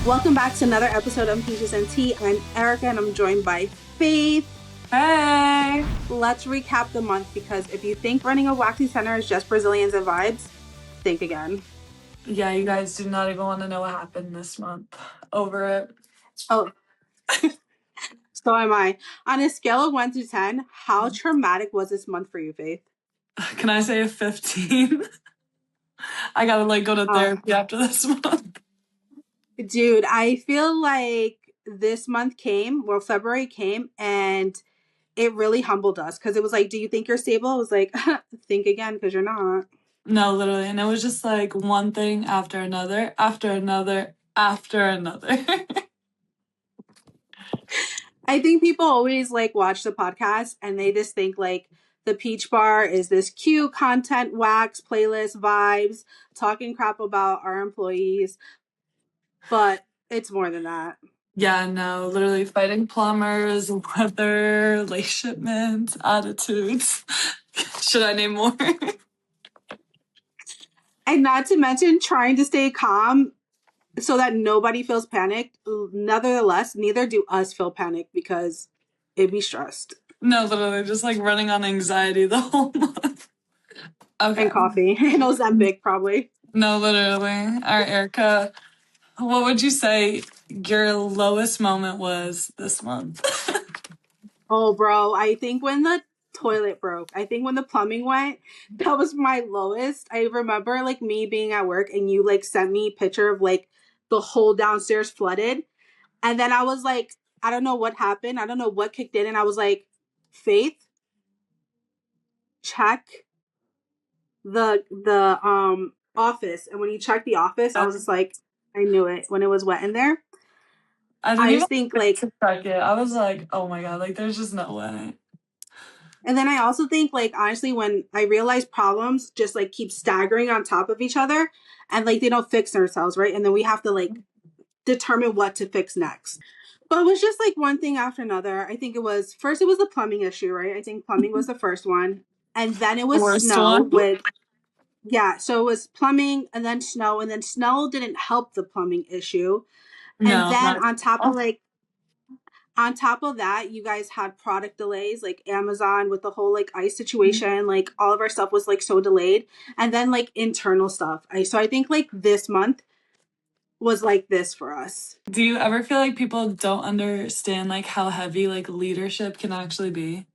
Welcome back to another episode of Peaches and Tea. I'm Erica and I'm joined by Faith. Hey! Let's recap the month because if you think running a waxing center is just Brazilians and vibes, think again. Yeah, you guys do not even want to know what happened this month. Over it. Oh, so am I. On a scale of 1 to 10, how traumatic was this month for you, Faith? Can I say a 15? I gotta go to therapy after this month. Dude, I feel like this month February came and it really humbled us because it was like, do you think you're stable? I was like, think again because you're not. No, literally. And it was just one thing after another, after another, after another. I think people always watch the podcast and they just think the Peach Bar is this cute content wax playlist vibes, talking crap about our employees, but it's more than that. Yeah, no, literally fighting plumbers, weather, late shipments, attitudes. Should I name more? And not to mention trying to stay calm so that nobody feels panicked. Nevertheless, neither do us feel panicked because it'd be stressed. No, literally just running on anxiety the whole month. Okay. And coffee. And Ozempic, probably. No, literally. All right, Erica, what would you say your lowest moment was this month? Oh, bro, I think when the toilet broke, I think when the plumbing went, that was my lowest. I remember me being at work and you sent me a picture of the whole downstairs flooded. And then I was like, I don't know what happened. I don't know what kicked in. And I was like, Faith, check the office. And when you checked the office, I was just like, I knew it when it was wet in there. I just think check it. I was like, oh my god, there's just no way. And then I also think, honestly, when I realize problems just keep staggering on top of each other and they don't fix themselves, right? And then we have to determine what to fix next. But it was just one thing after another. I think it was the plumbing issue, right? I think plumbing was the first one. And then it was snow so it was plumbing and then snow didn't help the plumbing issue. And then on top of that, you guys had product delays, like Amazon with the whole ice situation. All of our stuff was so delayed, and then internal stuff. So I think this month was this for us. Do you ever feel like people don't understand how heavy leadership can actually be?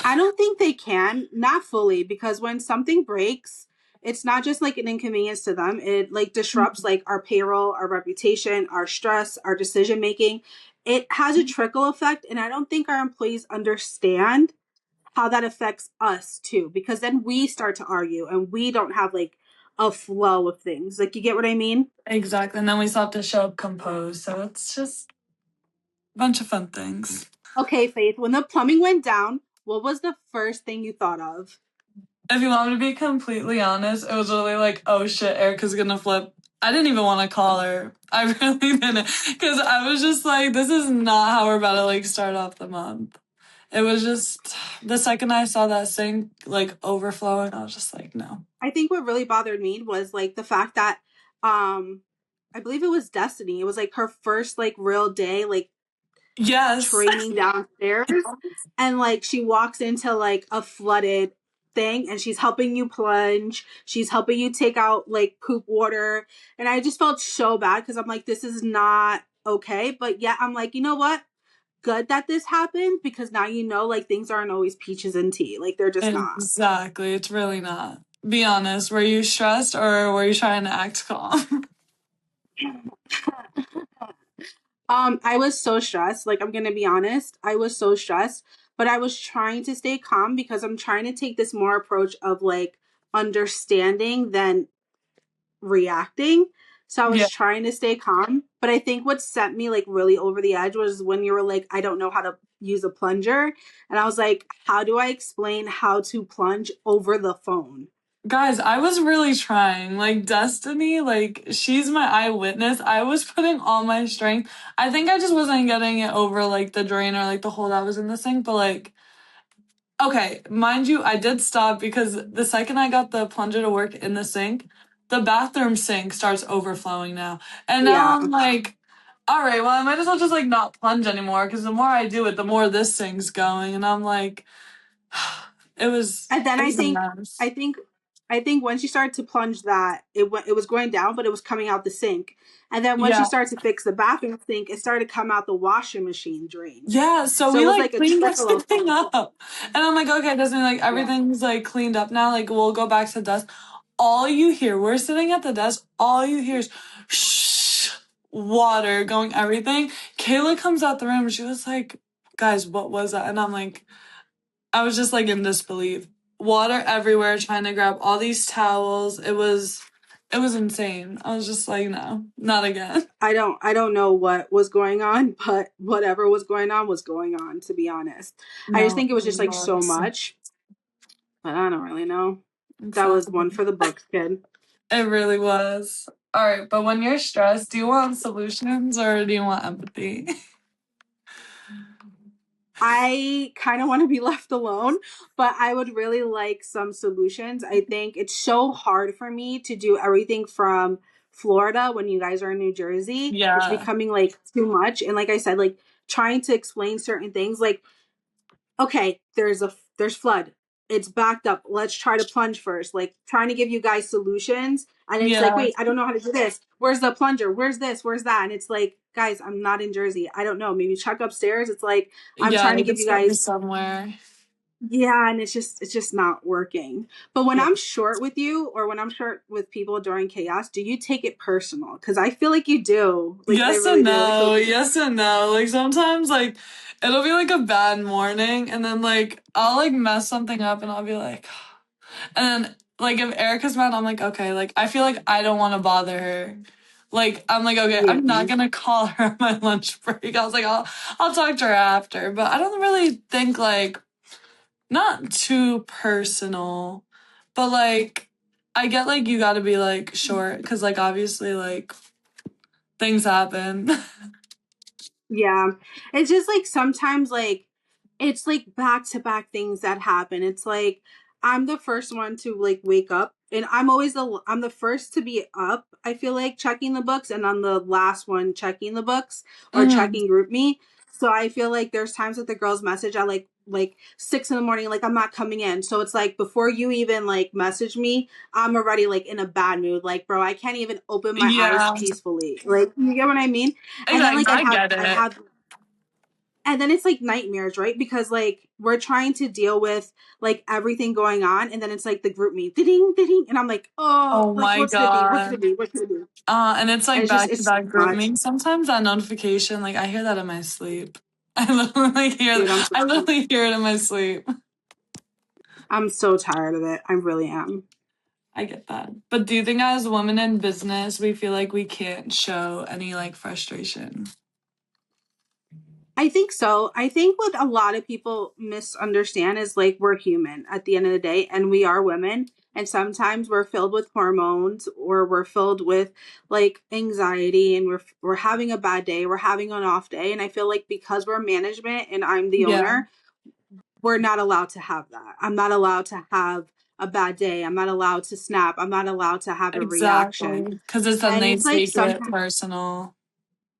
I don't think they can, not fully, because when something breaks, it's not just an inconvenience to them. It disrupts our payroll, our reputation, our stress, our decision making. It has a trickle effect, and I don't think our employees understand how that affects us too, because then we start to argue and we don't have a flow of things. You get what I mean? Exactly. And then we still have to show up composed. So it's just a bunch of fun things. Okay, Faith, when the plumbing went down, what was the first thing you thought of? If you want me to be completely honest, it was really oh shit, Erica's gonna flip. I didn't even want to call her. I really didn't. Because I was just this is not how we're about to start off the month. It was just the second I saw that sink overflowing, I was just no. I think what really bothered me was the fact that I believe it was Destiny. It was her first real day yes, training downstairs, and she walks into a flooded thing and she's helping you plunge, she's helping you take out poop water, and I just felt so bad because I'm this is not okay. But yeah, I'm you know what, good that this happened, because now things aren't always peaches and tea. They're just not. Exactly. It's really not. Be honest, were you stressed or were you trying to act calm? I was so stressed. I'm gonna be honest. I was so stressed, but I was trying to stay calm because I'm trying to take this more approach of understanding than reacting. So I was trying to stay calm. But I think what sent me really over the edge was when you were I don't know how to use a plunger. And I was like, how do I explain how to plunge over the phone? Guys, I was really trying. Destiny, she's my eyewitness. I was putting all my strength. I think I just wasn't getting it over the drain or the hole that was in the sink. But okay, mind you, I did stop because the second I got the plunger to work in the sink, the bathroom sink starts overflowing now. And now Yeah. I'm like, all right, well, I might as well just like not plunge anymore because the more I do it, the more this thing's going. And I'm like, it was And then it was a mess. I think, I think when she started to plunge that, it was going down, but it was coming out the sink. And then when she Yeah. started to fix the bathroom sink, it started to come out the washing machine drain. Yeah, so So it we was like like a cleaned trickle everything effect. up. And I'm like, okay, doesn't like Yeah. everything's like cleaned up now. Like we'll go back to the desk. All you hear, we're sitting at the desk, all you hear is shh, water going everything. Kayla comes out the room, she was like, guys, what was that? And I'm like, I was just like in disbelief. Water everywhere, trying to grab all these towels. It was insane. I was just like, no, not again. I don't know what was going on, but whatever was going on, to be honest. I just No, think it it was just like so was. much. But I don't really know. That was one Exactly. for the books, kid. It really was. All right, but when you're stressed, do you want solutions or do you want empathy? I kind of want to be left alone, but I would really like some solutions. I think it's so hard for me to do everything from Florida when you guys are in New Jersey. It's Yeah. becoming like too much. And like I said, like trying to explain certain things, like, okay, there's flood. It's backed up. Let's try to plunge first. Like trying to give you guys solutions. And it's like, Yeah. wait, I don't know how to do this. Where's the plunger? Where's this? Where's that? And it's like, guys, I'm not in Jersey. I don't know. Maybe check upstairs. It's like I'm Yeah, trying to they give could you send me guys, somewhere. yeah, and it's just not working. But when Yeah. I'm short with you or when I'm short with people during chaos, do you take it personal? Because I feel like you do. Like I Yes really and do. I feel no. like Yes and no. Like sometimes like it'll be like a bad morning and then like I'll like mess something up and I'll be like and then like if Erica's mad, I'm like, okay, like I feel like I don't want to bother her. Like I'm like, okay, yeah. I'm not gonna call her on my lunch break. I was like, I'll talk to her after. But I don't really think like not too personal, but like I get like you gotta be like short because like obviously like things happen. Yeah. It's just like sometimes like it's like back to back things that happen. It's like I'm the first one to like wake up and I'm the first to be up, I feel like checking the books and I'm the last one checking the books or Hmm. checking group me. So I feel like there's times that the girls message at like 6 in the morning, like I'm not coming in. So it's like before you even like message me, I'm already like in a bad mood. Like, bro, I can't even open my eyes Yeah, peacefully. Like, you get what I mean? And then exactly. like I get I it. have and then it's like nightmares, right? Because like we're trying to deal with like everything going on and then it's like the group me ding ding and I'm like, oh, Oh like my what could it be, what could it god. be, what could it be? And it's And like it's just back to it's too back group much. me. Sometimes that notification, like I hear that in my sleep. I literally hear Dude, I literally hear it in my sleep. I'm so tired of it. I really am. I get that. But do you think as women in business we feel like we can't show any like frustration? I think so. I think what a lot of people misunderstand is like we're human at the end of the day and we are women. And sometimes we're filled with hormones or we're filled with like anxiety and we're having a bad day, we're having an off day. And I feel like because we're management and I'm the Yeah, owner, we're not allowed to have that. I'm not allowed to have a bad day. I'm not allowed to snap. I'm not allowed to have a exactly. reaction. Because it's then And they it's like take it sometimes personal.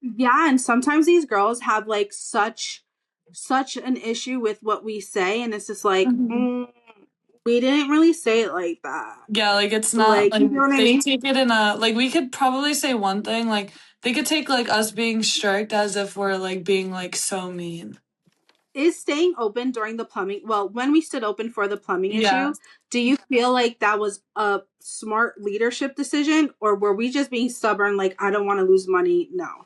yeah, and sometimes these girls have like such an issue with what we say and it's just like Mhm. we didn't really say it like that. Yeah, like it's not Like, like you know what I they mean? take it in a like we could probably say one thing like they could take like us being strict as if we're like being like so mean. Is staying open during the plumbing, well, when we stood open for the plumbing Yeah. issue, do you feel like that was a smart leadership decision or were we just being stubborn like I don't want to lose money? No.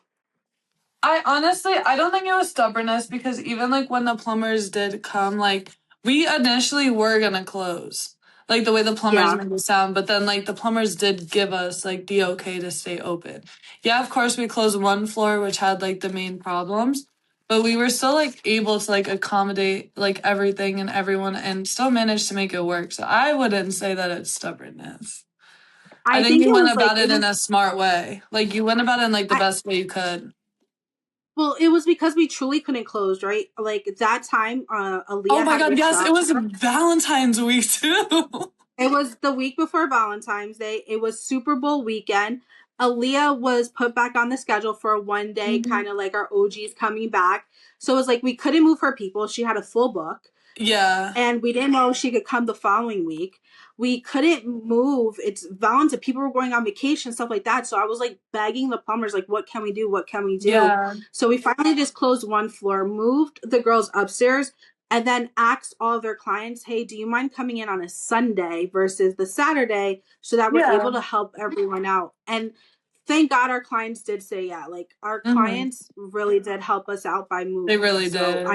I honestly, I don't think it was stubbornness because even like when the plumbers did come, like we initially were gonna close, like the way the plumbers Yeah. made it sound, but then like the plumbers did give us like the okay to stay open. Yeah, of course we closed one floor which had like the main problems, but we were still like able to like accommodate like everything and everyone and still managed to make it work. So I wouldn't say that it's stubbornness. I I think think you it went was like about it in a smart way. Like you went about it in like the I best way you could. well, it was because we truly couldn't close, right? Like that time Oh Aaliyah my had god, reached yes, it out to was us. Valentine's week too. It was the week before Valentine's Day. It was Super Bowl weekend. Aaliyah was put back on the schedule for a 1 day, kind of like our OGs coming back. So it was like we couldn't move her people. She had a full book. Yeah. And we didn't know she could come the following week. We couldn't move. It's Valentine's. People were going on vacation, stuff like that. So I was like begging the plumbers, like, what can we do? What can we do? Yeah. So we finally just closed one floor, moved the girls upstairs, and then asked all of their clients, hey, do you mind coming in on a Sunday versus the Saturday so that we're able to help everyone out? And thank God our clients did say yeah. Like our clients really did help us out by moving. They really so did.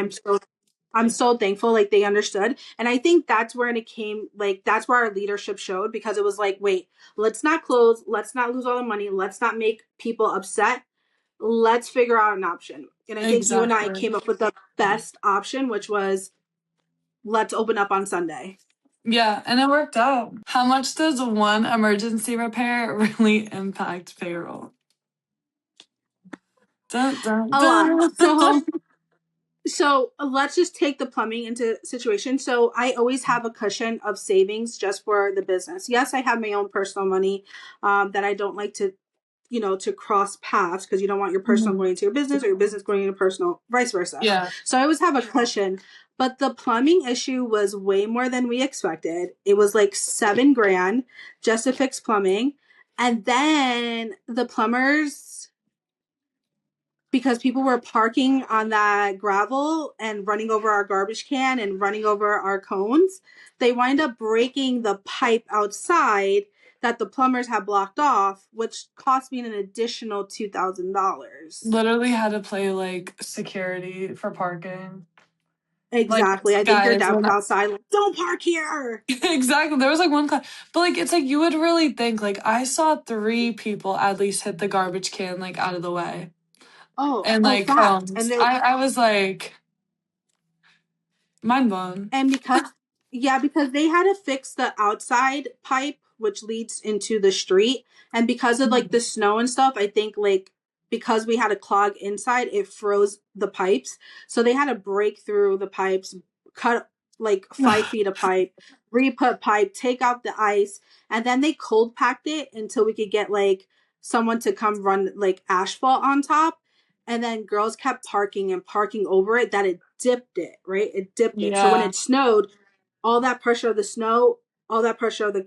I'm so thankful, like, they understood. And I think that's where it came, like, that's where our leadership showed, because it was like, wait, let's not close. Let's not lose all the money. Let's not make people upset. Let's figure out an option. And I think you and I came up with the best option, which was let's open up on Sunday. Yeah, and it worked out. How much does one emergency repair really impact payroll? Dun, dun, A dun. lot. So let's just take the plumbing into situation. So I always have a cushion of savings just for the business. Yes, I have my own personal money that I don't like to, to cross paths, because you don't want your personal going into your business or your business going into personal, vice versa. Yeah. So I always have a cushion. But the plumbing issue was way more than we expected. It was like $7,000 just to fix plumbing. And then the plumbers, because people were parking on that gravel and running over our garbage can and running over our cones, they wind up breaking the pipe outside that the plumbers had blocked off, which cost me an additional $2,000. Literally had to play like security for parking. Exactly. Like, I think your guys, dad was outside, like, don't park here. Exactly. There was like one class, but like it's like you would really think, like, I saw 3 people at least hit the garbage can like out of the way. And like fact. And I was like mind blown. And because they had to fix the outside pipe which leads into the street, and because of like the snow and stuff, I think like because we had a clog inside, it froze the pipes. So they had to break through the pipes, cut like 5 feet of pipe, re-put pipe, take out the ice, and then they cold packed it until we could get like someone to come run like asphalt on top. And then girls kept parking over it, that it dipped it, right? It dipped it. So when it snowed, all that pressure of the snow, all that pressure of the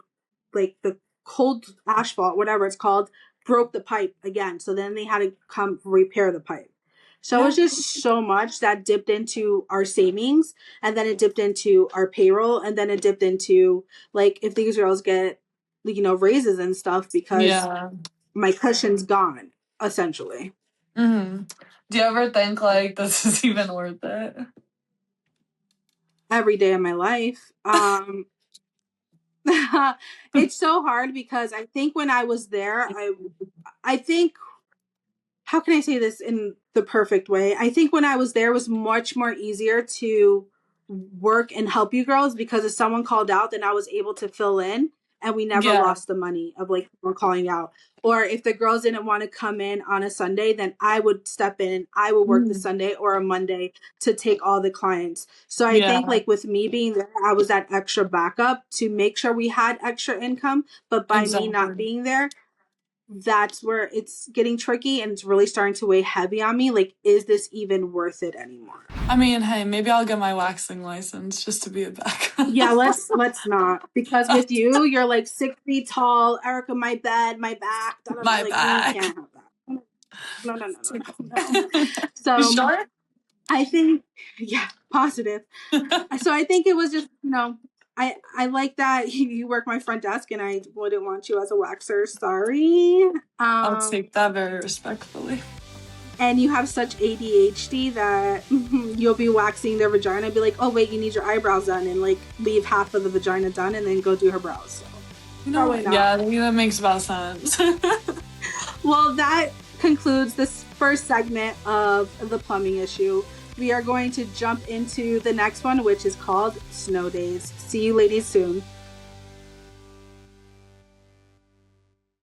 cold asphalt, whatever it's called, broke the pipe again. So then they had to come repair the pipe. So it was just so much that dipped into our savings, and then it dipped into our payroll, and then it dipped into like if these girls get raises and stuff, because my cushion's gone essentially. Do you ever think like this is even worth it? Every day of my life. It's so hard because I think when I was there, I think, how can I say this in the perfect way? I think when I was there, it was much more easier to work and help you girls, because if someone called out, then I was able to fill in, and we never lost the money of like someone calling out. Or if the girls didn't want to come in on a Sunday, then I would step in and I would work the Sunday or a Monday to take all the clients. So I think like with me being there, I was that extra backup to make sure we had extra income. But by me not being there, that's where it's getting tricky, and it's really starting to weigh heavy on me. Like, is this even worth it anymore? I mean, hey, maybe I'll get my waxing license just to be a backup. Yeah, let's not, because with you, you're like 6 feet tall. Erica, my bed, my back. My back. We can't have that. No. So you sure? I think, positive. So I think it was just, I like that you work my front desk, and I wouldn't want you as a waxer. Sorry. I'll take that very respectfully. And you have such ADHD that you'll be waxing their vagina and be like, oh, wait, you need your eyebrows done, and like leave half of the vagina done and then go do her brows. So, yeah, that makes about sense. Well, that concludes this first segment of the plumbing issue. We are going to jump into the next one, which is called Snow Days. See you ladies soon.